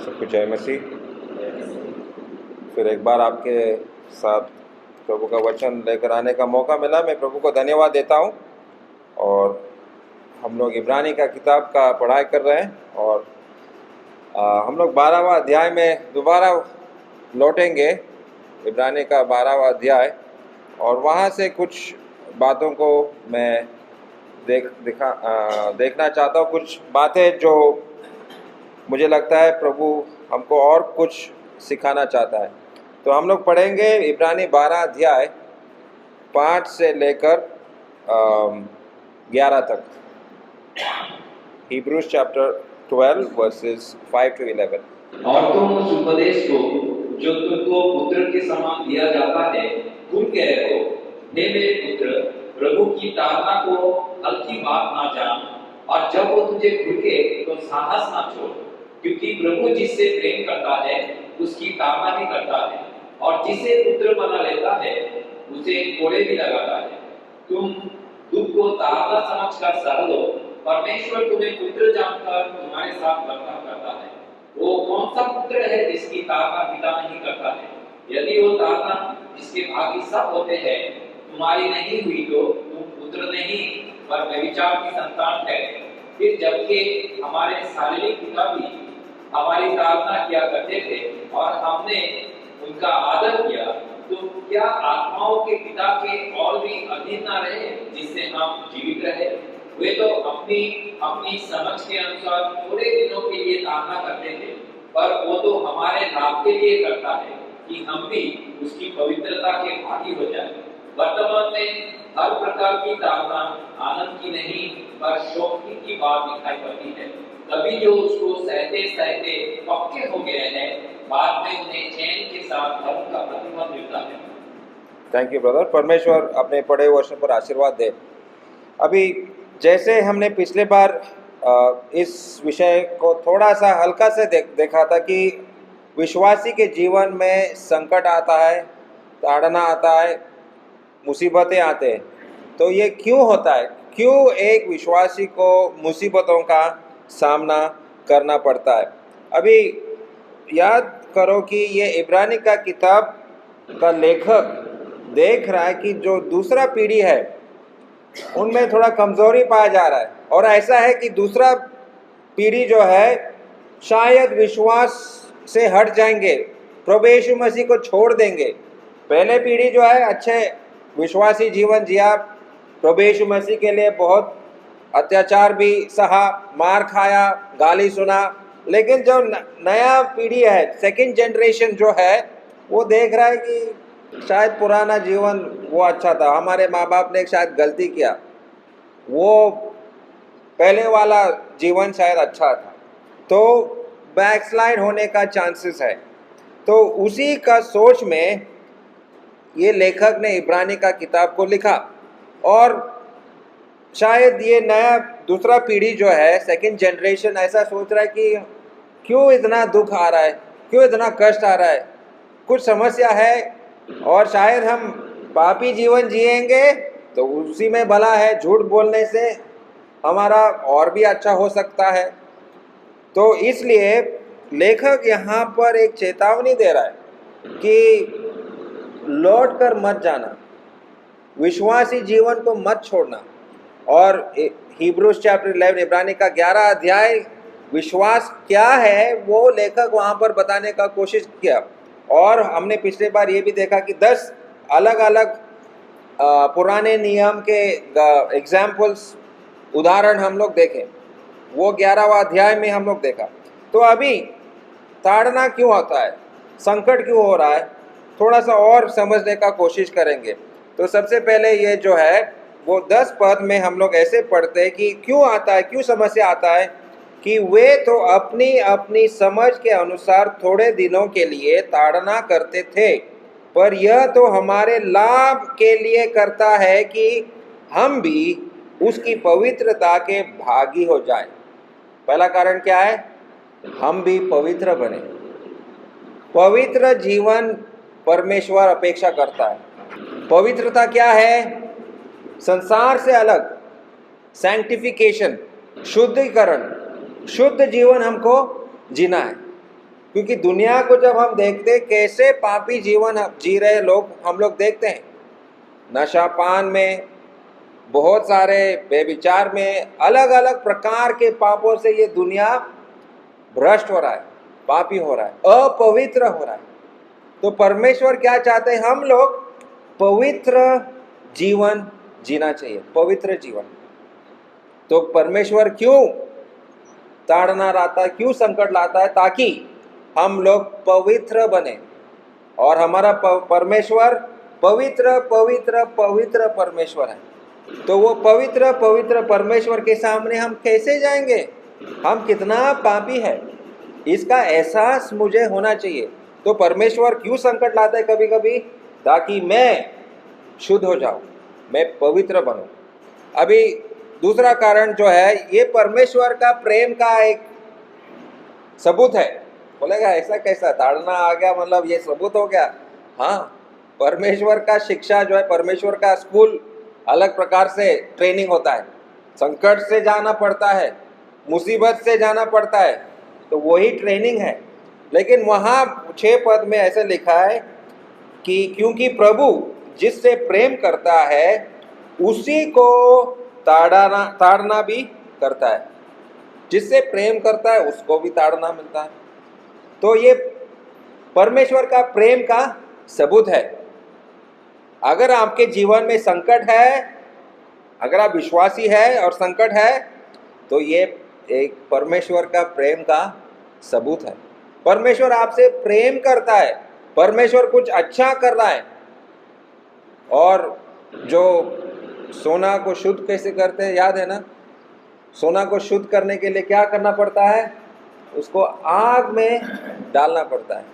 सबको जय मसीह। फिर एक बार आपके साथ प्रभु का वचन लेकर आने का मौका मिला। मैं प्रभु को धन्यवाद देता हूँ। और हम लोग इब्रानी का किताब का पढ़ाई कर रहे हैं और हम लोग 12वां अध्याय में दोबारा लौटेंगे। इब्रानी का 12वां अध्याय, और वहाँ से कुछ बातों को मैं देखना चाहता हूँ। कुछ बातें जो मुझे लगता है प्रभु हमको और कुछ सिखाना चाहता है। तो हम लोग पढ़ेंगे इब्रानी 12 अध्याय 5 से लेकर 11 तक। Hebrews chapter 12 verses 5 to 11। और तुम उस उपदेश को जो तुमको पुत्र के समान दिया जाता है भूल गए हो। हे मेरे पुत्र, प्रभु की ताड़ना को हल्की बात ना जान, और जब वो तुझे घुड़के तो साहस ना छोड़, क्योंकि प्रभु जिससे प्रेम करता है उसकी ताड़ना भी करता है, और जिसे पुत्र बना लेता है उसे कोड़े भी लगाता है। तुम दुख को ताड़ना समझकर सह लो। परमेश्वर तुम्हें पुत्र जानकर तुम्हारे साथ बर्ताव करता है। वो कौन सा पुत्र है जिसकी ताड़ना पिता नहीं करता है? यदि वो ताड़ना जिसके भागी सब होते हैं तुम्हारी नहीं हुई तो तुम पुत्र नहीं पर व्यभिचार की संतान है। फिर जबकि हमारे शारीरिक पिता भी हमारी ताड़ना किया करते थे और हमने उनका आदर किया, तो क्या आत्माओं के पिता के और भी अधीन ना रहे जिससे हम जीवित रहे? वे तो अपनी समझ के अनुसार थोड़े दिनों के लिए ताड़ना करते थे, पर वो तो हमारे लाभ के लिए करता है कि हम भी उसकी पवित्रता के भागी हो जाएं। वर्तमान में हर प्रकार की ताड़ना आनंद की नहीं पर शोक की बात दिखाई पड़ती है। कभी जो उसको सहते सहते पक्के हो गए हैं, बाद में उन्हें चैन के साथ धर्म का प्रतिफल मिलता है। Thank you brother. परमेश्वर अपने पढ़े वर्षों पर आशीर्वाद दे। अभी जैसे हमने पिछले बार इस विषय को थोड़ा सा हल्का से देखा था कि विश्वासी के जीवन में संकट आता है, ताड़ना आता है, मुसीबतें आते हैं। तो ये क्यों होता है? क्यों एक विश्वासी को मुसीबतों का सामना करना पड़ता है? अभी याद करो कि ये इब्रानी का किताब का लेखक देख रहा है कि जो दूसरा पीढ़ी है उनमें थोड़ा कमजोरी पाया जा रहा है, और ऐसा है कि दूसरा पीढ़ी जो है शायद विश्वास से हट जाएंगे, प्रभु यीशु मसीह को छोड़ देंगे। पहले पीढ़ी जो है अच्छे विश्वासी जीवन जिया, प्रभु यीशु मसीह के लिए बहुत अत्याचार भी सहा, मार खाया, गाली सुना। लेकिन जो नया पीढ़ी है, सेकंड जनरेशन जो है, वो देख रहा है कि शायद पुराना जीवन वो अच्छा था, हमारे माँ बाप ने शायद गलती किया, वो पहले वाला जीवन शायद अच्छा था, तो बैकस्लाइड होने का चांसेस है। तो उसी का सोच में ये लेखक ने इब्रानी का किताब को लिखा, और शायद ये नया दूसरा पीढ़ी जो है, सेकंड जनरेशन, ऐसा सोच रहा है कि क्यों इतना दुख आ रहा है, क्यों इतना कष्ट आ रहा है, कुछ समस्या है, और शायद हम पापी जीवन जिएंगे तो उसी में भला है, झूठ बोलने से हमारा और भी अच्छा हो सकता है। तो इसलिए लेखक यहाँ पर एक चेतावनी दे रहा है कि लौट कर मत जाना, विश्वासी जीवन को मत छोड़ना। और हिब्रूज चैप्टर 11 इब्रानी का 11 अध्याय विश्वास क्या है वो लेखक वहाँ पर बताने का कोशिश किया। और हमने पिछले बार ये भी देखा कि 10 अलग अलग पुराने नियम के एग्जाम्पल्स, उदाहरण हम लोग देखें, वो 11वां अध्याय में हम लोग देखा। तो अभी ताड़ना क्यों होता है, संकट क्यों हो रहा है, थोड़ा सा और समझने का कोशिश करेंगे। तो सबसे पहले ये जो है वो 10 पद में हम लोग ऐसे पढ़ते हैं कि क्यों आता है, क्यों समस्या आता है, कि वे तो अपनी अपनी समझ के अनुसार थोड़े दिनों के लिए ताड़ना करते थे, पर यह तो हमारे लाभ के लिए करता है कि हम भी उसकी पवित्रता के भागी हो जाएं। पहला कारण क्या है? हम भी पवित्र बने। पवित्र जीवन परमेश्वर अपेक्षा करता है। पवित्रता क्या है? संसार से अलग, सैंक्टिफिकेशन, शुद्धिकरण, शुद्ध जीवन हमको जीना है। क्योंकि दुनिया को जब हम देखते कैसे पापी जीवन जी रहे लोग हम लोग देखते हैं, नशा पान में, बहुत सारे बेविचार में, अलग अलग प्रकार के पापों से ये दुनिया भ्रष्ट हो रहा है, पापी हो रहा है, अपवित्र हो रहा है। तो परमेश्वर क्या चाहते हैं? हम लोग पवित्र जीवन जीना चाहिए, पवित्र जीवन। तो परमेश्वर क्यों ताड़ना लाता है, क्यों संकट लाता है? ताकि हम लोग पवित्र बने। और हमारा परमेश्वर पवित्र पवित्र पवित्र परमेश्वर है। तो वो पवित्र पवित्र परमेश्वर के सामने हम कैसे जाएंगे? हम कितना पापी है, इसका एहसास मुझे होना चाहिए। तो परमेश्वर क्यों संकट लाता है कभी कभी? ताकि मैं शुद्ध हो जाऊं, मैं पवित्र बनूं। अभी दूसरा कारण जो है, ये परमेश्वर का प्रेम का एक सबूत है। बोलेगा ऐसा कैसा, ताड़ना आ गया मतलब ये सबूत हो गया? हाँ, परमेश्वर का शिक्षा जो है, परमेश्वर का स्कूल अलग प्रकार से ट्रेनिंग होता है। संकट से जाना पड़ता है, मुसीबत से जाना पड़ता है, तो वही ट्रेनिंग है। लेकिन वहाँ 6 पद में ऐसे लिखा है कि क्योंकि प्रभु जिससे प्रेम करता है उसी को ताड़ना भी करता है। जिससे प्रेम करता है उसको भी ताड़ना मिलता है। तो ये परमेश्वर का प्रेम का सबूत है। अगर आपके जीवन में संकट है, अगर आप विश्वासी है और संकट है, तो ये एक परमेश्वर का प्रेम का सबूत है। परमेश्वर आपसे प्रेम करता है, परमेश्वर कुछ अच्छा कर रहा है। और जो सोना को शुद्ध कैसे करते हैं, याद है ना? सोना को शुद्ध करने के लिए क्या करना पड़ता है? उसको आग में डालना पड़ता है।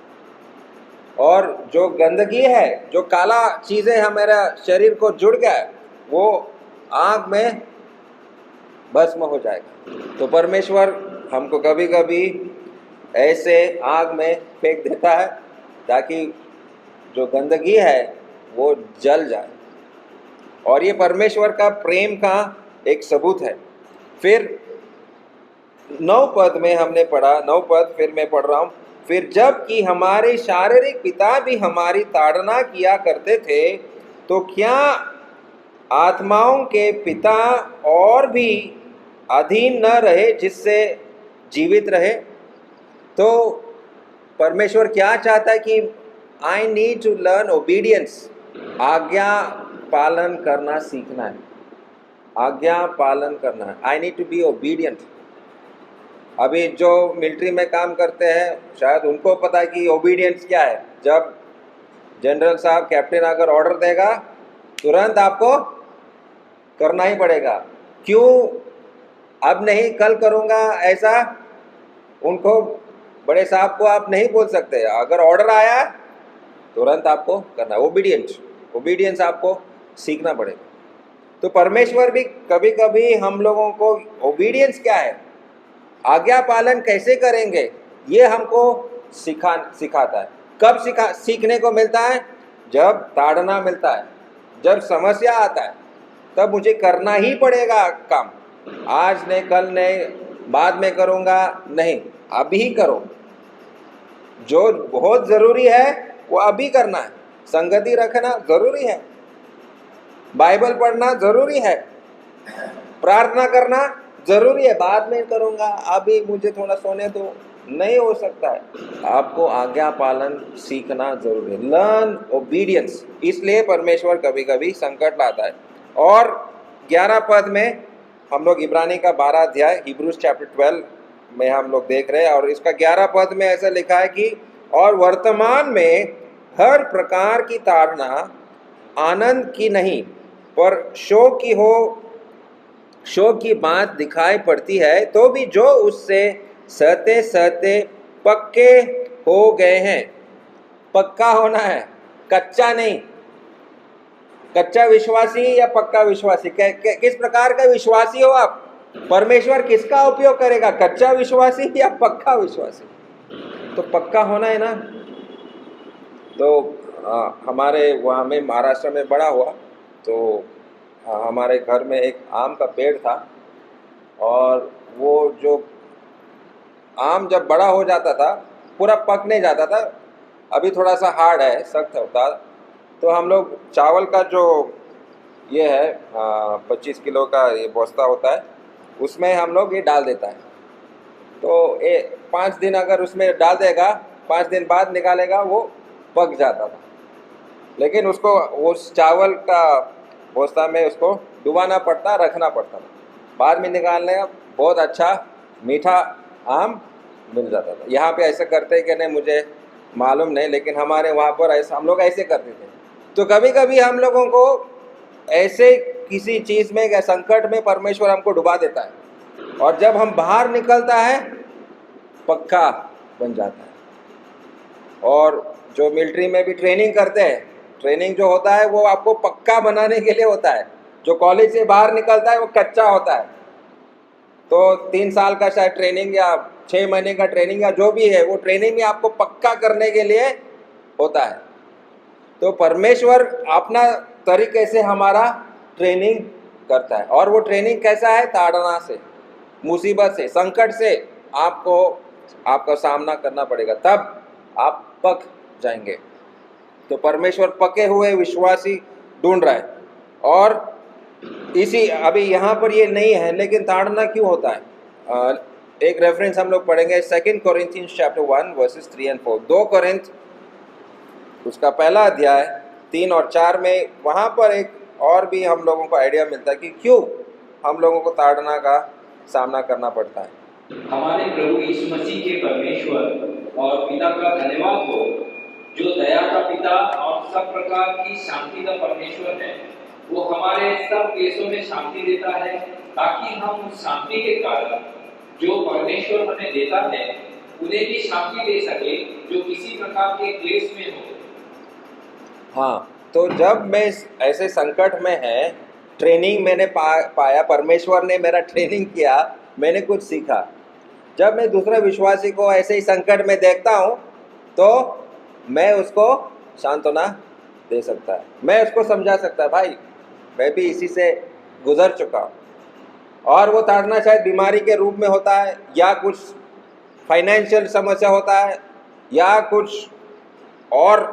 और जो गंदगी है, जो काला चीज़ें हमारा शरीर को जुड़ गया है, वो आग में भस्म हो जाएगा। तो परमेश्वर हमको कभी कभी ऐसे आग में फेंक देता है ताकि जो गंदगी है वो जल जाए। और ये परमेश्वर का प्रेम का एक सबूत है। फिर 9 पद में हमने पढ़ा, 9 पद फिर मैं पढ़ रहा हूँ। फिर जब कि हमारे शारीरिक पिता भी हमारी ताड़ना किया करते थे, तो क्या आत्माओं के पिता और भी अधीन न रहे जिससे जीवित रहे? तो परमेश्वर क्या चाहता है कि I need to learn obedience, आज्ञा पालन करना सीखना है, आज्ञा पालन करना है। I need to be obedient. अभी जो मिलिट्री में काम करते हैं शायद उनको पता है कि ओबीडियंस क्या है। जब जनरल साहब, कैप्टन अगर ऑर्डर देगा तुरंत आपको करना ही पड़ेगा। क्यों अब नहीं कल करूँगा, ऐसा उनको, बड़े साहब को आप नहीं बोल सकते। अगर ऑर्डर आया तुरंत आपको करना है। ओबीडियंस आपको सीखना पड़ेगा। तो परमेश्वर भी कभी कभी हम लोगों को ओबीडियंस क्या है, आज्ञा पालन कैसे करेंगे, ये हमको सिखाता है। कब सीखने को मिलता है? जब ताड़ना मिलता है, जब समस्या आता है, तब मुझे करना ही पड़ेगा काम। आज नहीं, कल नहीं, बाद में करूँगा, नहीं, अभी करो। जो बहुत ज़रूरी है वो अभी करना है। संगति रखना ज़रूरी है, बाइबल पढ़ना ज़रूरी है, प्रार्थना करना ज़रूरी है। बाद में करूँगा, अभी मुझे थोड़ा सोने दो, नहीं हो सकता है। आपको आज्ञा पालन सीखना जरूरी है, लर्न ओबीडियंस। इसलिए परमेश्वर कभी कभी संकट लाता है। और 11 पद में हम लोग इब्रानी का 12 अध्याय, हिब्रूज चैप्टर 12 में हम लोग देख रहे हैं। और इसका 11 पद में ऐसा लिखा है कि और वर्तमान में हर प्रकार की ताड़ना आनंद की नहीं पर शोक की बात दिखाई पड़ती है, तो भी जो उससे सहते सहते पक्के हो गए हैं। पक्का होना है, कच्चा नहीं। कच्चा विश्वासी या पक्का विश्वासी, किस प्रकार का विश्वासी हो आप? परमेश्वर किसका उपयोग करेगा, कच्चा विश्वासी या पक्का विश्वासी? तो पक्का होना है ना। तो हमारे वहाँ में महाराष्ट्र में बड़ा हुआ, तो हमारे घर में एक आम का पेड़ था। और वो जो आम जब बड़ा हो जाता था पूरा पक नहीं जाता था, अभी थोड़ा सा हार्ड है, सख्त होता। तो हम लोग चावल का जो ये है 25 किलो का ये बस्ता होता है, उसमें हम लोग ये डाल देता है। तो ये 5 दिन अगर उसमें डाल देगा, 5 दिन बाद निकालेगा, वो पक जाता था। लेकिन उसको उस चावल का बस्ता में उसको डुबाना पड़ता, रखना पड़ता था। बाद में निकालने का बहुत अच्छा मीठा आम मिल जाता था। यहाँ पे ऐसे करते कि नहीं मुझे मालूम नहीं, लेकिन हमारे वहाँ पर ऐसा हम लोग ऐसे करते थे। तो कभी कभी हम लोगों को ऐसे किसी चीज़ में या संकट में परमेश्वर हमको डुबा देता है, और जब हम बाहर निकलता है पक्का बन जाता है। और जो मिलिट्री में भी ट्रेनिंग करते हैं, ट्रेनिंग जो होता है वो आपको पक्का बनाने के लिए होता है। जो कॉलेज से बाहर निकलता है वो कच्चा होता है। तो 3 साल का शायद ट्रेनिंग या 6 महीने का ट्रेनिंग या जो भी है, वो ट्रेनिंग में आपको पक्का करने के लिए होता है। तो परमेश्वर अपना तरीके से हमारा ट्रेनिंग करता है, और वो ट्रेनिंग कैसा है? ताड़ना से, मुसीबत से, संकट से आपको आपका सामना करना पड़ेगा, तब आप पक जाएंगे। तो परमेश्वर पके हुए विश्वासी ढूंढ रहा है। और इसी अभी यहाँ पर ये नहीं है, लेकिन ताड़ना क्यों होता है? एक रेफरेंस हम लोग पढ़ेंगे 2 Corinthians chapter 1 verses 3 and 4। 2 Corinthians उसका पहला अध्याय 3 और 4 में, वहाँ पर एक और भी हम लोगों को आइडिया मिलता है कि क्यों हम लोगों को ताड़ना का सामना करना पड़ता है। हमारे प्रभु यीशु मसीह के परमेश्वर और पिता का धन्यवाद हो, जो दया का पिता और सब प्रकार की शांति का परमेश्वर है। वो हमारे सब केसों में शांति देता है, ताकि हम उस शांति के कारण जो परमेश्वर हमें देता है उन्हें भी शांति दे सके जो किसी प्रकार के क्लेश में हो। हाँ, तो जब मैं ऐसे संकट में है, ट्रेनिंग मैंने पाया, परमेश्वर ने मेरा ट्रेनिंग किया, मैंने कुछ सीखा। जब मैं दूसरा विश्वासी को ऐसे ही संकट में देखता हूँ, तो मैं उसको सांत्वना दे सकता है, मैं उसको समझा सकता है, भाई मैं भी इसी से गुजर चुका हूँ। और वो ताड़ना शायद बीमारी के रूप में होता है, या कुछ फाइनेंशियल समस्या होता है, या कुछ और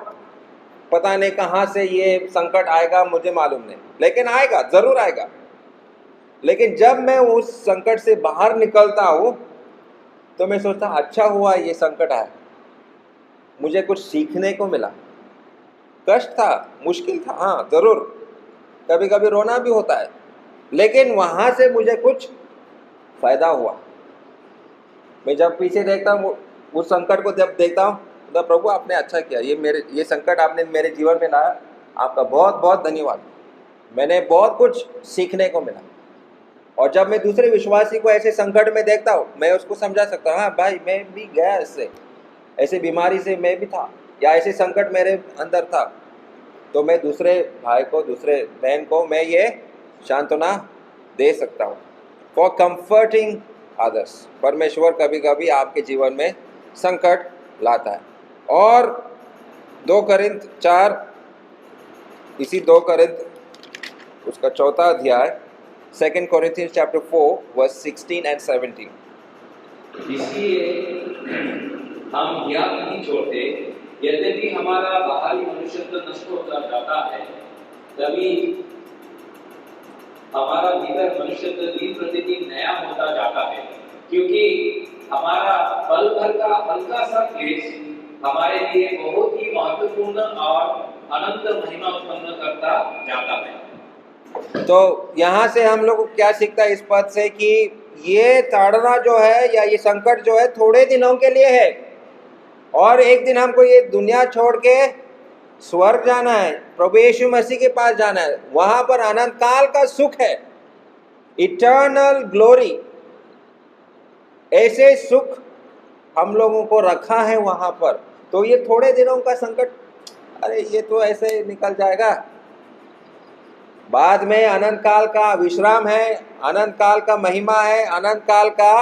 पता नहीं कहाँ से ये संकट आएगा, मुझे मालूम नहीं, लेकिन आएगा, ज़रूर आएगा। लेकिन जब मैं उस संकट से बाहर निकलता हूँ, तो मैं सोचता अच्छा हुआ ये संकट आया, मुझे कुछ सीखने को मिला। कष्ट था, मुश्किल था, हाँ ज़रूर, कभी कभी रोना भी होता है, लेकिन वहाँ से मुझे कुछ फ़ायदा हुआ। मैं जब पीछे देखता हूँ उस संकट को, जब देखता हूँ तो प्रभु आपने अच्छा किया, ये संकट आपने मेरे जीवन में लाया, आपका बहुत बहुत धन्यवाद, मैंने बहुत कुछ सीखने को मिला। और जब मैं दूसरे विश्वासी को ऐसे संकट में देखता हूँ, मैं उसको समझा सकता हूँ, हाँ भाई मैं भी गया इससे, ऐसे बीमारी से मैं भी था, या ऐसे संकट मेरे अंदर था। तो मैं दूसरे भाई को, दूसरे बहन को मैं ये सांत्वना दे सकता हूँ। फॉर कंफर्टिंग अदर्स, परमेश्वर कभी कभी आपके जीवन में संकट लाता है। और 2 Corinth 4, इसी 2 Corinth उसका 4 अध्याय 2 Corinthians chapter 4 verse 16 and 17। इसलिए हम ज्ञान नहीं छोड़ते, यद्यपि हमारा बाहरी मनुष्यत्व नष्ट होता जाता है, तभी हमारा भीतर मनुष्यत्व दिन प्रतिदिन नया होता जाता है। क्योंकि हमारा पल भर का हल्का सा क्लेश हमारे लिए बहुत ही महत्वपूर्ण और अनंत महिमा उत्पन्न करता जाता है। तो यहाँ से हम लोग को क्या सीखता है इस पद से, कि ये ताड़ना जो है या ये संकट जो है थोड़े दिनों के लिए है, और एक दिन हमको ये दुनिया छोड़ के स्वर्ग जाना है, प्रभु यीशु मसीह के पास जाना है, वहां पर अनंत काल का सुख है, इटर्नल ग्लोरी। ऐसे सुख हम लोगों को रखा है वहां पर। तो ये थोड़े दिनों का संकट, अरे ये तो ऐसे निकल जाएगा, बाद में अनंत काल का विश्राम है, अनंत काल का महिमा है, अनंत काल का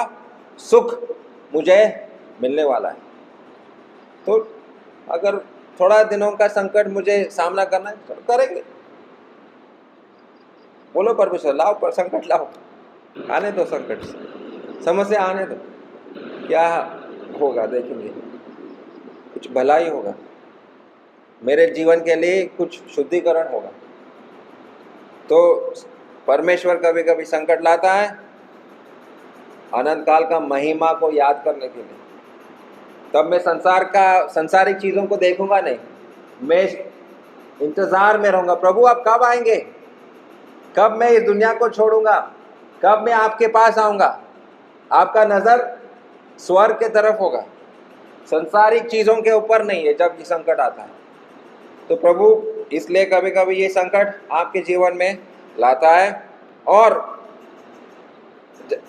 सुख मुझे मिलने वाला है। तो अगर थोड़ा दिनों का संकट मुझे सामना करना है तो करेंगे, बोलो परमेश्वर लाओ, पर संकट लाओ, आने दो, संकट समस्या आने दो, क्या होगा देखेंगे। भलाई होगा, मेरे जीवन के लिए कुछ शुद्धिकरण होगा। तो परमेश्वर कभी कभी संकट लाता है अनंत काल का महिमा को याद करने के लिए। तब मैं संसारिक चीज़ों को देखूंगा नहीं, मैं इंतज़ार में रहूंगा, प्रभु आप कब आएंगे, कब मैं इस दुनिया को छोड़ूंगा, कब मैं आपके पास आऊंगा। आपका नज़र स्वर्ग के तरफ होगा, संसारिक चीज़ों के ऊपर नहीं है जब ये संकट आता है। तो प्रभु इसलिए कभी कभी ये संकट आपके जीवन में लाता है, और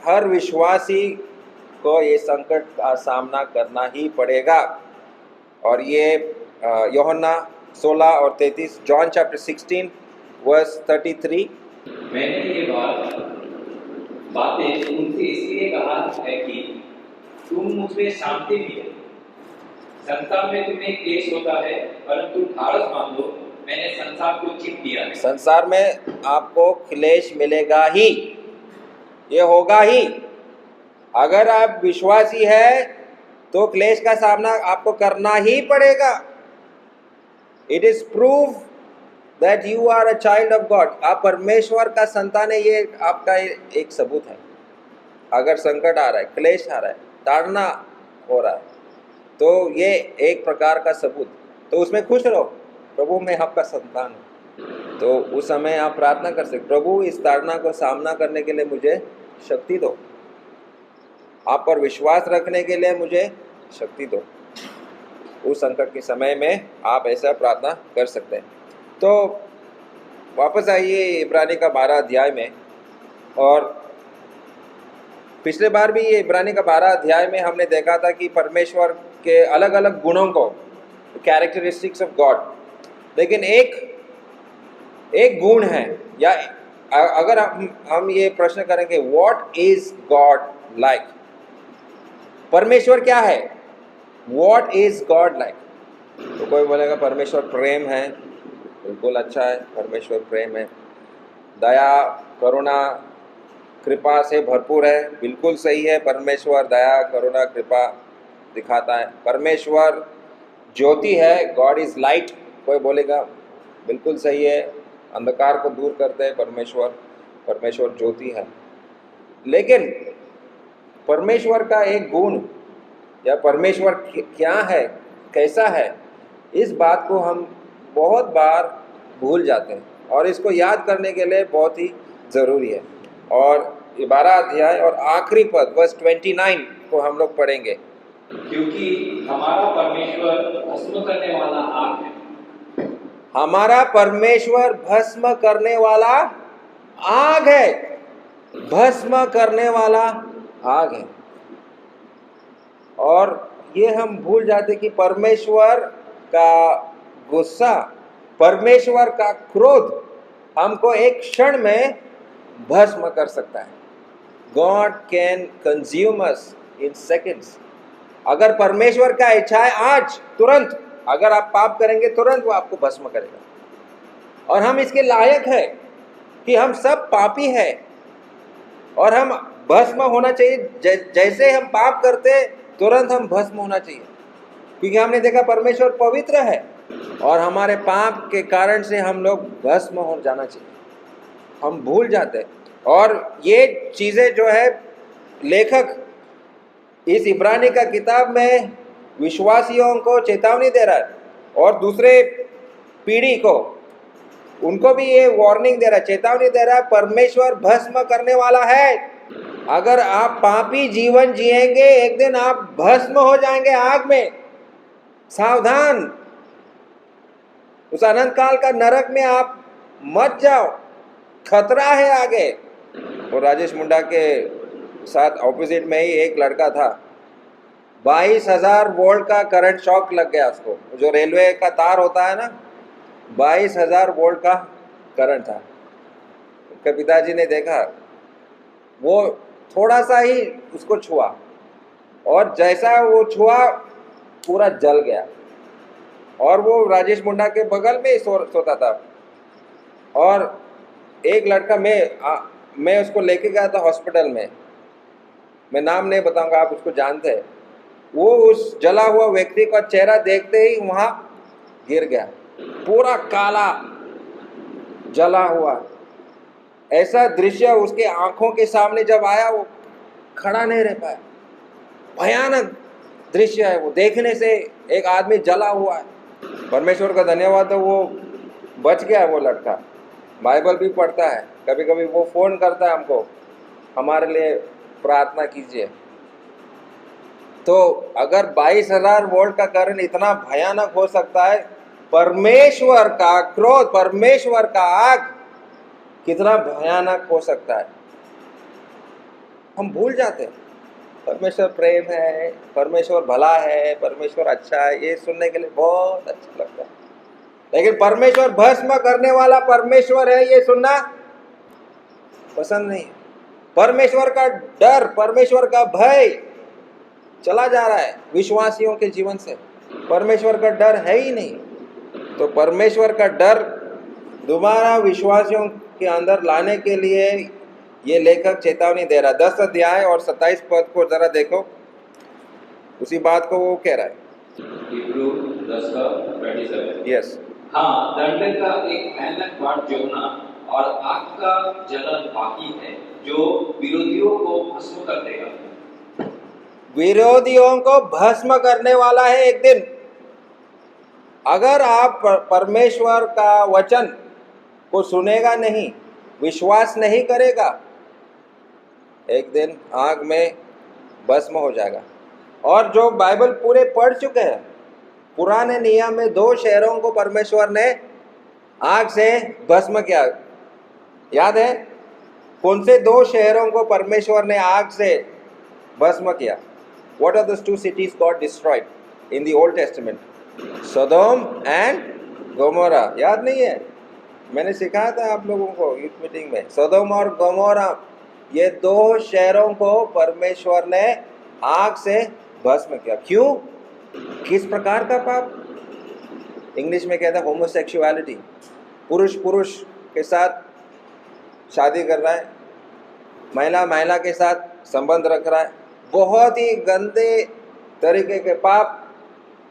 हर विश्वासी को ये संकट का सामना करना ही पड़ेगा। और ये यूहन्ना 16 और 33, जॉन चैप्टर 16 वर्स 33। मैंने ये बातें उनसे इसलिए कहा है कि तुम मुझमें शांति भी है। संसार में तुम्हें क्लेश होता है, परंतु ढाढ़स मान लो, मैंने संसार को जीत लिया है। संसार में आपको क्लेश मिलेगा ही, ये होगा ही। अगर आप विश्वासी है तो क्लेश का सामना आपको करना ही पड़ेगा। It is proof that you are a child of God. आप परमेश्वर का संतान है, ये आपका एक सबूत है। अगर संकट आ रहा है, क्लेश आ रहा है, ताड़ना हो रहा है, तो ये एक प्रकार का सबूत। तो उसमें खुश रहो, प्रभु मैं आपका संतान हूँ। तो उस समय आप प्रार्थना कर सकते, प्रभु इस ताड़ना को सामना करने के लिए मुझे शक्ति दो, आप पर विश्वास रखने के लिए मुझे शक्ति दो। उस संकट के समय में आप ऐसा प्रार्थना कर सकते हैं। तो वापस आइए इब्रानी का 12 अध्याय में। और पिछले बार भी ये इब्रानी का 12 अध्याय में हमने देखा था कि परमेश्वर के अलग अलग गुणों को, कैरेक्टरिस्टिक्स ऑफ गॉड। लेकिन एक गुण है, या अगर हम ये प्रश्न करेंगे व्हाट इज गॉड लाइक, परमेश्वर क्या है, व्हाट इज गॉड लाइक। तो कोई बोलेगा परमेश्वर प्रेम है, बिल्कुल अच्छा है, परमेश्वर प्रेम है। दया करुणा कृपा से भरपूर है, बिल्कुल सही है, परमेश्वर दया करुणा कृपा दिखाता है। परमेश्वर ज्योति है, गॉड इज लाइट, कोई बोलेगा बिल्कुल सही है, अंधकार को दूर करते हैं परमेश्वर ज्योति है। लेकिन परमेश्वर का एक गुण, या परमेश्वर क्या है, कैसा है, इस बात को हम बहुत बार भूल जाते हैं, और इसको याद करने के लिए बहुत ही ज़रूरी है। और 12 अध्याय और आखिरी पद वर्स 29 को हम लोग पढ़ेंगे। क्योंकि हमारा परमेश्वर भस्म करने वाला आग है। हमारा परमेश्वर भस्म करने वाला आग है, भस्म करने वाला आग है। और ये हम भूल जाते कि परमेश्वर का गुस्सा, परमेश्वर का क्रोध हमको एक क्षण में भस्म कर सकता है। God can consume us in seconds. अगर परमेश्वर का इच्छा है आज तुरंत, अगर आप पाप करेंगे तुरंत वो आपको भस्म करेगा। और हम इसके लायक है कि हम सब पापी हैं, और हम भस्म होना चाहिए। जैसे हम पाप करते तुरंत हम भस्म होना चाहिए, क्योंकि हमने देखा परमेश्वर पवित्र है, और हमारे पाप के कारण से हम लोग भस्म हो जाना चाहिए, हम भूल जाते हैं। और ये चीज़ें जो है लेखक इस इब्रानी का किताब में विश्वासियों को चेतावनी दे रहा है, और दूसरे पीढ़ी को, उनको भी ये वार्निंग दे रहा है, चेतावनी दे रहा है, परमेश्वर भस्म करने वाला है। अगर आप पापी जीवन जिएंगे एक दिन आप भस्म हो जाएंगे आग में। सावधान, उस अनंत काल का नरक में आप मत जाओ, खतरा है आगे। और राजेश मुंडा के साथ ऑपोजिट में ही एक लड़का था, 22,000 वोल्ट का करंट शॉक लग गया उसको। जो रेलवे का तार होता है ना, 22,000 वोल्ट का करंट था। उसके पिताजी ने देखा, वो थोड़ा सा ही उसको छुआ, और जैसा वो छुआ पूरा जल गया। और वो राजेश मुंडा के बगल में ही सोता था। और एक लड़का, मैं उसको लेके गया था हॉस्पिटल में, मैं नाम नहीं बताऊंगा, आप उसको जानते हैं। वो उस जला हुआ व्यक्ति का चेहरा देखते ही वहां गिर गया, पूरा काला जला हुआ। ऐसा दृश्य उसके आंखों के सामने जब आया, वो खड़ा नहीं रह पाया। भयानक दृश्य है वो, देखने से एक आदमी जला हुआ है। परमेश्वर का धन्यवाद तो वो बच गया। वो लड़का बाइबल भी पढ़ता है, कभी कभी वो फोन करता है हमको, हमारे लिए प्रार्थना कीजिए। तो अगर 22,000 वोल्ट का करंट इतना भयानक हो सकता है, परमेश्वर का क्रोध, परमेश्वर का आग कितना भयानक हो सकता है, हम भूल जाते हैं। परमेश्वर प्रेम है, परमेश्वर भला है, परमेश्वर अच्छा है, ये सुनने के लिए बहुत अच्छा लगता है। लेकिन परमेश्वर भस्म करने वाला परमेश्वर है, ये सुनना पसंद नहीं है। परमेश्वर का डर, परमेश्वर का भय चला जा रहा है विश्वासियों के जीवन से। परमेश्वर का डर है ही नहीं। तो परमेश्वर का डर दोबारा विश्वासियों के अंदर लाने के लिए ये लेखक चेतावनी दे रहा है। 10 अध्याय और 27 पद को जरा देखो, उसी बात को वो कह रहा है। हिब्रू 10:27। यस, हाँ, दंड का एक भयानक बाढ़ जोना और आग का जलन बाकी है, जो विरोधियों को भस्म कर देगा। विरोधियों को भस्म करने वाला है एक दिन। अगर आप परमेश्वर का वचन को सुनेगा नहीं, विश्वास नहीं करेगा, एक दिन आग में भस्म हो जाएगा। और जो बाइबल पूरे पढ़ चुके हैं, पुराने नियम में 2 शहरों को परमेश्वर ने आग से भस्म किया। याद है कौन से 2 शहरों को परमेश्वर ने आग से भस्म किया? What are those 2 cities God destroyed in the Old Testament? Sodom and Gomorrah। याद नहीं है? मैंने सिखाया था आप लोगों को यूथ मीटिंग में। सदोम और गमोरा, ये 2 शहरों को परमेश्वर ने आग से भस्म किया। क्यों? किस प्रकार का पाप? इंग्लिश में कहता है होमोसेक्सुअलिटी। पुरुष पुरुष के साथ शादी कर रहा है, महिला महिला के साथ संबंध रख रहा है। बहुत ही गंदे तरीके के पाप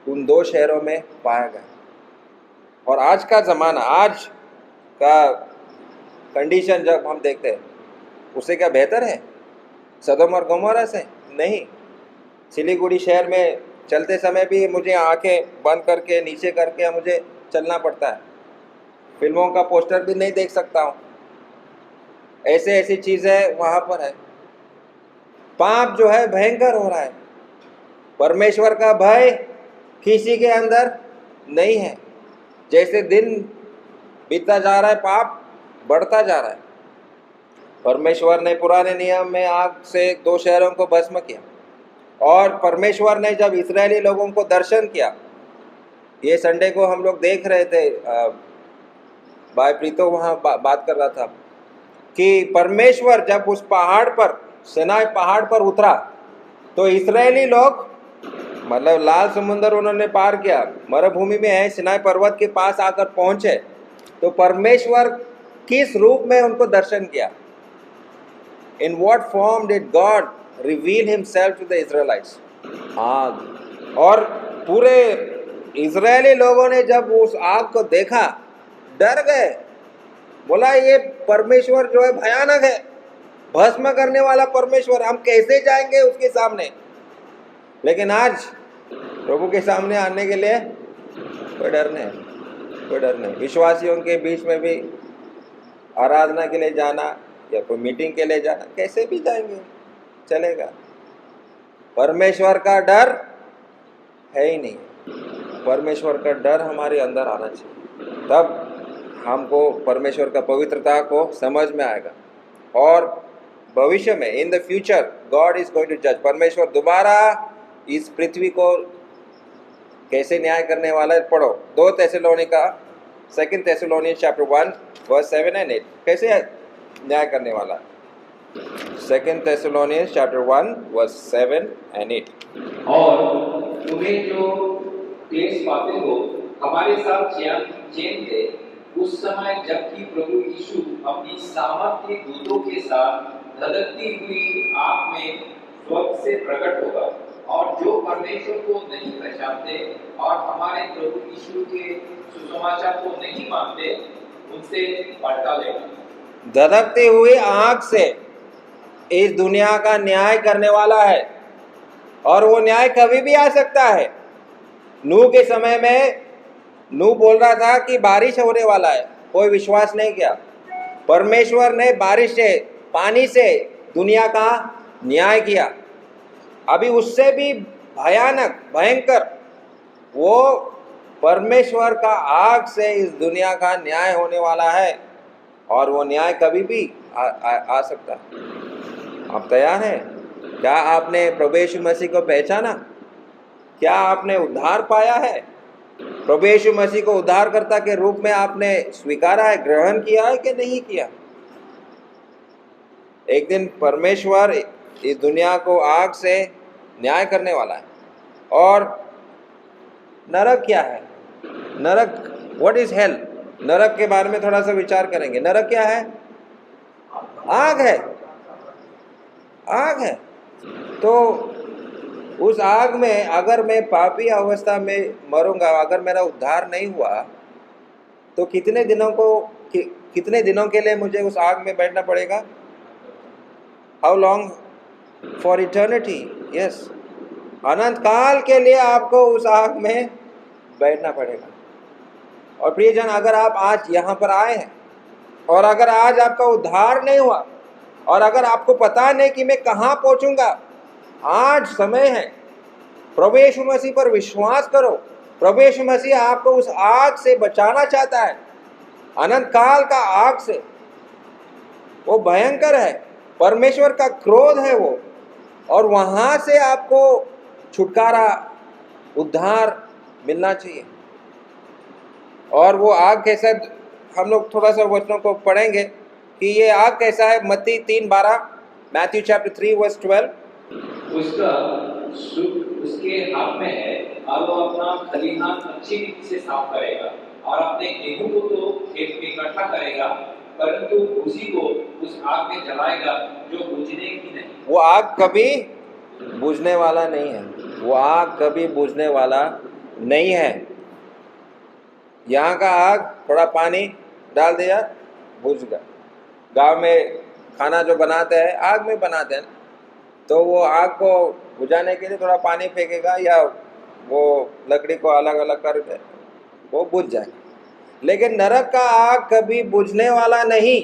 उन 2 शहरों में पाया गया। और आज का ज़माना, आज का कंडीशन जब हम देखते हैं, उससे क्या बेहतर है सदोम और गमोरा से? नहीं। सिलीगुड़ी शहर में चलते समय भी मुझे आंखें बंद करके, नीचे करके मुझे चलना पड़ता है। फिल्मों का पोस्टर भी नहीं देख सकता हूँ। ऐसी चीज़ें वहाँ पर है। पाप जो है भयंकर हो रहा है। परमेश्वर का भय किसी के अंदर नहीं है। जैसे दिन बीतता जा रहा है, पाप बढ़ता जा रहा है। परमेश्वर ने पुराने नियम में आग से 2 शहरों को भस्म किया, और परमेश्वर ने जब इस्राएली लोगों को दर्शन किया, ये संडे को हम लोग देख रहे थे, भाई प्रीतो वहाँ बात कर रहा था कि परमेश्वर जब उस पहाड़ पर, सिनाई पहाड़ पर उतरा, तो इस्राएली लोग, मतलब लाल समुंदर उन्होंने पार किया, मरुभूमि में है, सिनाई पर्वत के पास आकर पहुंचे, तो परमेश्वर किस रूप में उनको दर्शन किया? In what form did God reveal himself to the Israelites? आग। और पूरे इजरायली लोगों ने जब उस आग को देखा, डर गए। बोला ये परमेश्वर जो है भयानक है, भस्म करने वाला परमेश्वर, हम कैसे जाएंगे उसके सामने? लेकिन आज प्रभु के सामने आने के लिए कोई डर नहीं, कोई डर नहीं। विश्वासियों के बीच में भी आराधना के लिए जाना या कोई मीटिंग के लिए जाना, कैसे भी जाएंगे, चलेगा। परमेश्वर का डर है ही नहीं। परमेश्वर का डर हमारे अंदर आना चाहिए, तब हमको परमेश्वर का पवित्रता को समझ में आएगा। और भविष्य में, in the future, God is going to जज। परमेश्वर दोबारा इस पृथ्वी को कैसे न्याय करने वाला है, पढ़ो 2 थेसलोनिका, 2 थेसलोनियंस चैप्टर 1 वर्स 7 and 8, कैसे न्याय करने वाला है। 2 थेसलोनियंस चैप्टर 1 वर्स 7 and 8। और तुम्हें जो क्लेश पाते हो, हमारे साथ चैन दे उस समय जबकि प्रभु यीशु अपनी सामर्थ्य दूतों के साथ धधकती हुई आग में स्वर्ग से प्रकट होगा। और जो परमेश्वर को नहीं पहचानते और हमारे प्रभु यीशु के सुसमाचार को नहीं मानते उनसे पलटा लेगा। धधकती हुई आग से इस दुनिया का न्याय करने वाला है, और वो न्याय कभी भी आ सकता है। नूह के समय में नूह बोल रहा था कि बारिश होने वाला है, कोई विश्वास नहीं किया। परमेश्वर ने बारिश से, पानी से दुनिया का न्याय किया। अभी उससे भी भयानक, भयंकर वो परमेश्वर का आग से इस दुनिया का न्याय होने वाला है, और वो न्याय कभी भी आ सकता है। आप तैयार हैं? क्या आपने प्रभु यीशु मसीह को पहचाना? क्या आपने उद्धार पाया है? प्रभु यीशु मसीह को उद्धारकर्ता के रूप में आपने स्वीकारा है, ग्रहण किया है कि नहीं किया? एक दिन परमेश्वर इस दुनिया को आग से न्याय करने वाला है। और नरक क्या है? नरक, व्हाट इज हेल? नरक के बारे में थोड़ा सा विचार करेंगे। नरक क्या है? आग है, आग है। तो उस आग में अगर मैं पापी अवस्था में मरूंगा, अगर मेरा उद्धार नहीं हुआ, तो कितने दिनों के लिए मुझे उस आग में बैठना पड़ेगा? How long? For eternity. Yes, अनंत काल के लिए आपको उस आग में बैठना पड़ेगा। और प्रियजन, अगर आप आज यहाँ पर आए हैं और अगर आज आपका उद्धार नहीं हुआ, और अगर आपको पता नहीं कि मैं कहाँ पहुंचूंगा, आज समय है। प्रभु यीशु मसीह पर विश्वास करो। प्रभु यीशु मसीह आपको उस आग से बचाना चाहता है, अनंत काल का आग से। वो भयंकर है, परमेश्वर का क्रोध है वो, और वहां से आपको छुटकारा, उद्धार मिलना चाहिए। और वो आग कैसा, हम लोग थोड़ा सा वचनों को पढ़ेंगे कि ये आग कैसा है। मत्ती 3:12, मैथ्यू चैप्टर 3 वर्स 12। उसका सुख उसके हाथ में है और वो अपना खलिहान अच्छी रीति से साफ करेगा और अपने गेहूं को तो खेत में इकट्ठा करेगा, परंतु भूसी को उस आग में जलाएगा जो बुझने की नहीं। वो आग कभी बुझने वाला नहीं है, वो आग कभी बुझने वाला नहीं है। यहाँ का आग, थोड़ा पानी डाल दिया, बुझ गया। गांव में खाना जो बनाते हैं, आग में बनाते हैं, तो वो आग को बुझाने के लिए थोड़ा पानी फेंकेगा या वो लकड़ी को अलग अलग करके वो बुझ जाएगा। लेकिन नरक का आग कभी बुझने वाला नहीं,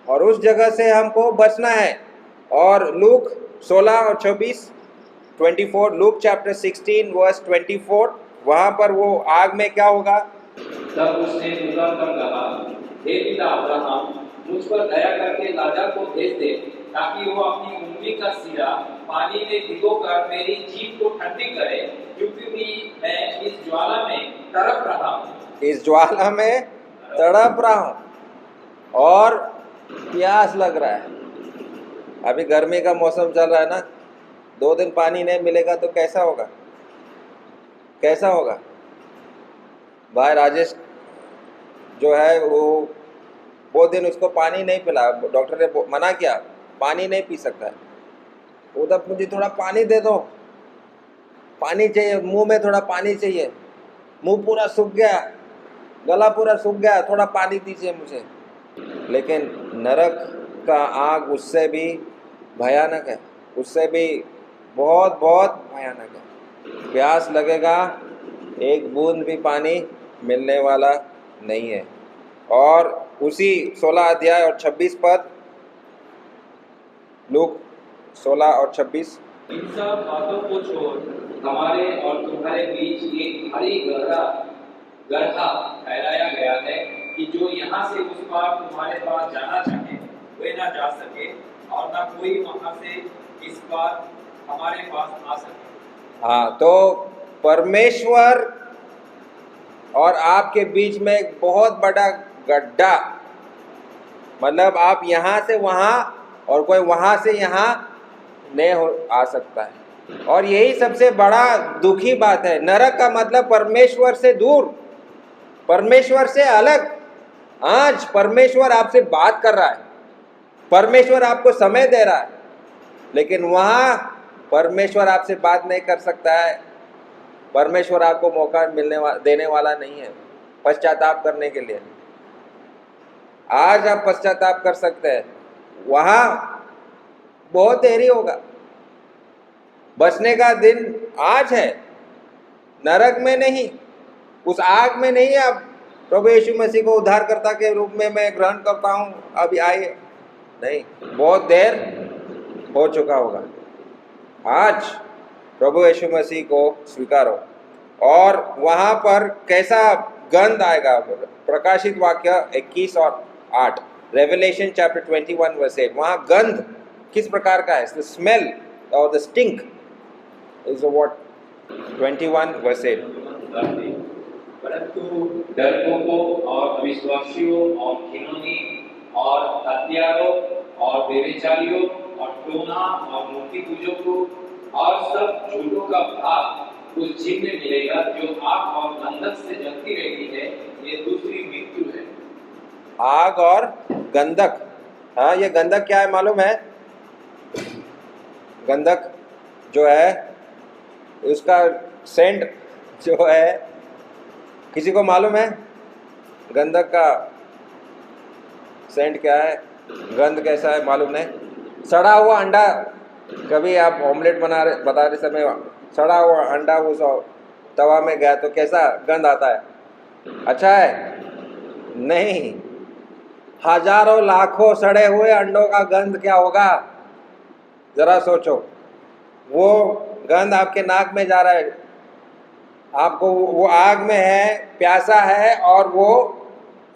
और उस जगह से हमको बचना है। और लूक 16 और 24, लूक चैप्टर 16 वर्स 24, वहां पर वो आग में क्या होगा? तब उसने पुकार कर कहा, हे पिता अब्राहम, मुझ पर दया करके लाजर को भेज दे, ताकि वो अपनी उंगली का सिरा पानी में भिगोकर मेरी जीभ को ठंडी करे, क्योंकि मैं इस ज्वाला में तड़प रहा हूँ। इस ज्वाला में तड़प रहा हूँ और प्यास लग रहा है। अभी गर्मी का मौसम चल रहा है ना, 2 दिन पानी नहीं मिलेगा तो कैसा होगा? कैसा होगा? भाई राजेश जो है वो दिन उसको पानी नहीं पिला, डॉक्टर ने मना किया, पानी नहीं पी सकता है। वो तब मुझे थोड़ा पानी दे दो, पानी चाहिए, मुंह में थोड़ा पानी चाहिए, मुंह पूरा सूख गया, गला पूरा सूख गया, थोड़ा पानी दीजिए मुझे। लेकिन नरक का आग उससे भी भयानक है, उससे भी बहुत बहुत भयानक है। प्यास लगेगा, एक बूंद भी पानी मिलने वाला नहीं है। और उसी 16 अध्याय और 26 पद, लूक 16 और 26। इन सब बातों को छोड़ हमारे और तुम्हारे बीच एक भारी गड्ढा ठहराया गया है कि जो यहाँ से उस पार तुम्हारे पास जाना चाहे वे ना जा सके, और ना कोई वहाँ से इस पार हमारे पास आ सके। हाँ, तो परमेश्वर और आपके बीच में एक बहुत बड़ा गड्ढा, मतलब आप यहाँ से वहाँ और कोई वहाँ से यहाँ नहीं आ सकता है। और यही सबसे बड़ा दुखी बात है। नरक का मतलब परमेश्वर से दूर, परमेश्वर से अलग। आज परमेश्वर आपसे बात कर रहा है, परमेश्वर आपको समय दे रहा है, लेकिन वहाँ परमेश्वर आपसे बात नहीं कर सकता है, परमेश्वर आपको मौका देने वाला नहीं है पश्चाताप करने के लिए। आज आप पश्चाताप कर सकते हैं, वहां बहुत देरी होगा। बचने का दिन आज है, नरक में नहीं, उस आग में नहीं। आप प्रभु यीशु मसीह को उद्धारकर्ता के रूप में मैं ग्रहण करता हूं, अभी आइए, नहीं, बहुत देर हो चुका होगा। आज प्रभु यीशु मसीह को स्वीकारो। और वहां पर कैसा गंध आएगा, प्रकाशित वाक्य 21 और 8, रेवलेशन चैप्टर 21 वर्स 8, वहां गंध किस प्रकार का है? द स्मेल और the stink is what 21 verse 8। परंतु डरपोकों और अविश्वासियों और घिनौनी और हत्यारों और व्यभिचारियों और टोना और मूर्ति पूजकों और सब झूठों का भाग उस चिन्ह में मिलेगा जो आग और गंधक से जलती रहती है। ये दूसरी मृत्यु है। आग और गंधक, हाँ, ये गंधक क्या है मालूम है? गंधक जो है उसका सेंट जो है, किसी को मालूम है गंधक का सेंट क्या है? गंध कैसा है मालूम नहीं? सड़ा हुआ अंडा, कभी आप ऑमलेट बता रहे समय सड़ा हुआ अंडा उस तवा में गया तो कैसा गंध आता है? अच्छा है? नहीं, हजारों लाखों सड़े हुए अंडों का गंध क्या होगा? जरा सोचो। वो गंध आपके नाक में जा रहा है, आपको वो आग में है, प्यासा है, और वो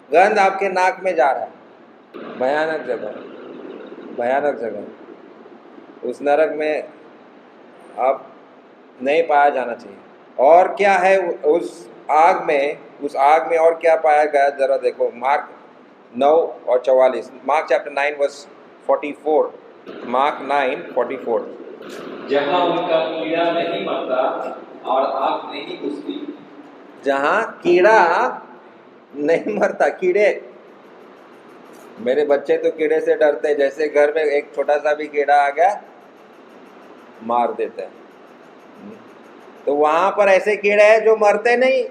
गंध आपके नाक में जा रहा है। भयानक जगह, भयानक जगह। उस नरक में आप नहीं पाया जाना चाहिए। और क्या है उस आग में? उस आग में और क्या पाया गया, जरा देखो, मार्क 9 और 44, मार्क चैप्टर 9 वर्स 44, मार्क 9:44। जहाँ उनका कीड़ा नहीं मरता और आग नहीं घुसती। जहाँ कीड़ा नहीं मरता, कीड़े, मेरे बच्चे तो कीड़े से डरते हैं, जैसे घर में एक छोटा सा भी कीड़ा आ गया मार देते हैं। तो वहां पर ऐसे कीड़े हैं जो मरते नहीं,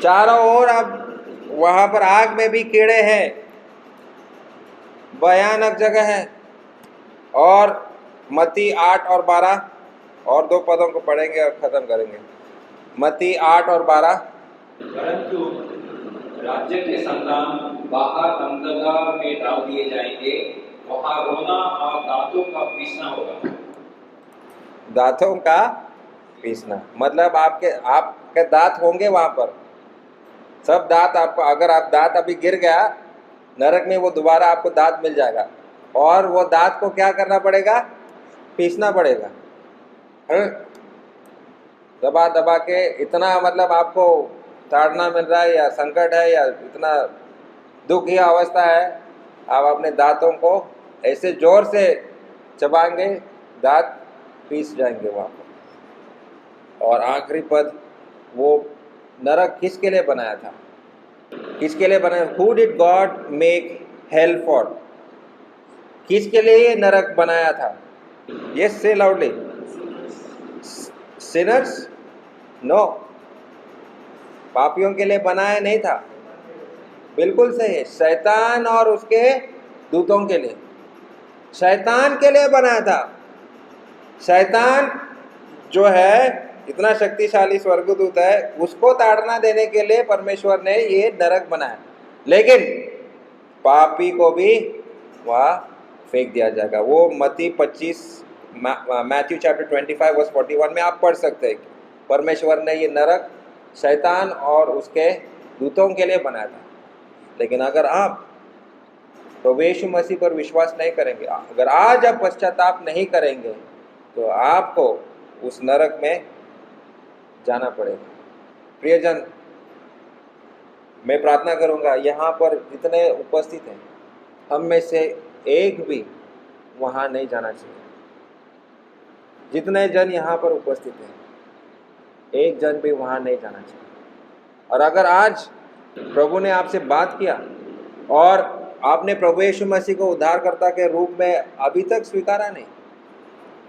चारों ओर। अब वहां पर आग में भी कीड़े हैं, भयानक जगह है। और मत्ती 8 और 12 और 2 पदों को पढ़ेंगे और खत्म करेंगे। मत्ती 8 और 12। परंतु राज्य के संतान बाहर अंधकार में डाल दिए जाएंगे, वहां रोना और दांतों का पीसना होगा। दांतों का पीसना मतलब आपके दांत होंगे वहां पर, सब दांत आपको, अगर आप दांत अभी गिर गया नरक में, वो दोबारा आपको दांत मिल जाएगा, और वो दांत को क्या करना पड़ेगा? पीसना पड़ेगा, दबा दबा के। इतना मतलब आपको ताड़ना मिल रहा है या संकट है या इतना दुख या अवस्था है, आप अपने दांतों को ऐसे जोर से चबाएंगे, दांत पीस जाएंगे वहाँ पर। और आखिरी पद, वो नरक किसके लिए बनाया था? किसके लिए बनाया? Who did God make hello for? किसके लिए ये नरक बनाया था? यस, से लाउडली। सिनर्स? नो, पापियों के लिए बनाया नहीं था। बिल्कुल सही है, शैतान और उसके दूतों के लिए, शैतान के लिए बनाया था। शैतान जो है इतना शक्तिशाली स्वर्गदूत है, उसको ताड़ना देने के लिए परमेश्वर ने ये नरक बनाया। लेकिन पापी को भी वहाँ फेंक दिया जाएगा। वो मत्ती 25, मैथ्यू चैप्टर 25 वर्स 41 में आप पढ़ सकते हैं। परमेश्वर ने ये नरक शैतान और उसके दूतों के लिए बनाया था। लेकिन अगर आप प्रभु यीशु मसीह पर विश्वास नहीं करेंगे, अगर आज आप पश्चाताप नहीं करेंगे, तो आपको उस नरक में जाना पड़ेगा। प्रियजन, मैं प्रार्थना करूंगा, यहाँ पर जितने उपस्थित हैं, हम में से एक भी वहाँ नहीं जाना चाहिए। जितने जन यहाँ पर उपस्थित हैं, एक जन भी वहाँ नहीं जाना चाहिए। और अगर आज प्रभु ने आपसे बात किया और आपने प्रभु यीशु मसीह को उद्धारकर्ता के रूप में अभी तक स्वीकारा नहीं,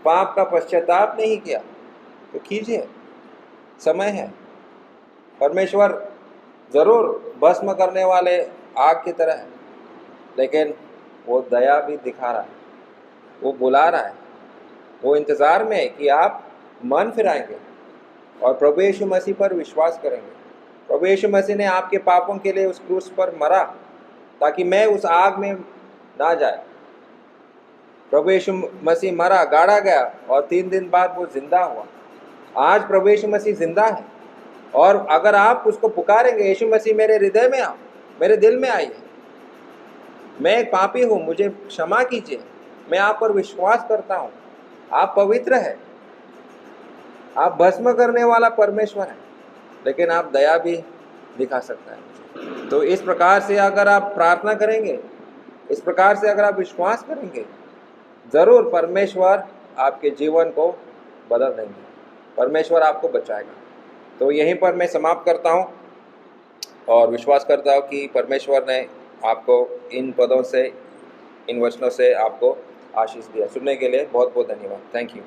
पाप का पश्चाताप नहीं किया तो कीजिए, समय है। परमेश्वर ज़रूर भस्म करने वाले आग की तरह है, लेकिन वो दया भी दिखा रहा है, वो बुला रहा है, वो इंतज़ार में है कि आप मन फिराएंगे और प्रभु यीशु मसीह पर विश्वास करेंगे। प्रभु यीशु मसीह ने आपके पापों के लिए उस क्रूस पर मरा ताकि मैं उस आग में ना जाए। प्रभु यीशु मसीह मरा, गाड़ा गया और 3 दिन बाद वो जिंदा हुआ। आज प्रभु यीशु मसीह जिंदा है और अगर आप उसको पुकारेंगे, यीशु मसीह मेरे हृदय में आओ, मेरे दिल में आइए, मैं एक पापी हूँ, मुझे क्षमा कीजिए, मैं आप पर विश्वास करता हूँ, आप पवित्र है, आप भस्म करने वाला परमेश्वर है, लेकिन आप दया भी दिखा सकता है। तो इस प्रकार से अगर आप प्रार्थना करेंगे, इस प्रकार से अगर आप विश्वास करेंगे, ज़रूर परमेश्वर आपके जीवन को बदल देंगे, परमेश्वर आपको बचाएगा। तो यहीं पर मैं समाप्त करता हूँ और विश्वास करता हूँ कि परमेश्वर ने आपको इन पदों से, इन वचनों से आपको आशीष दिया। सुनने के लिए बहुत बहुत धन्यवाद। Thank you.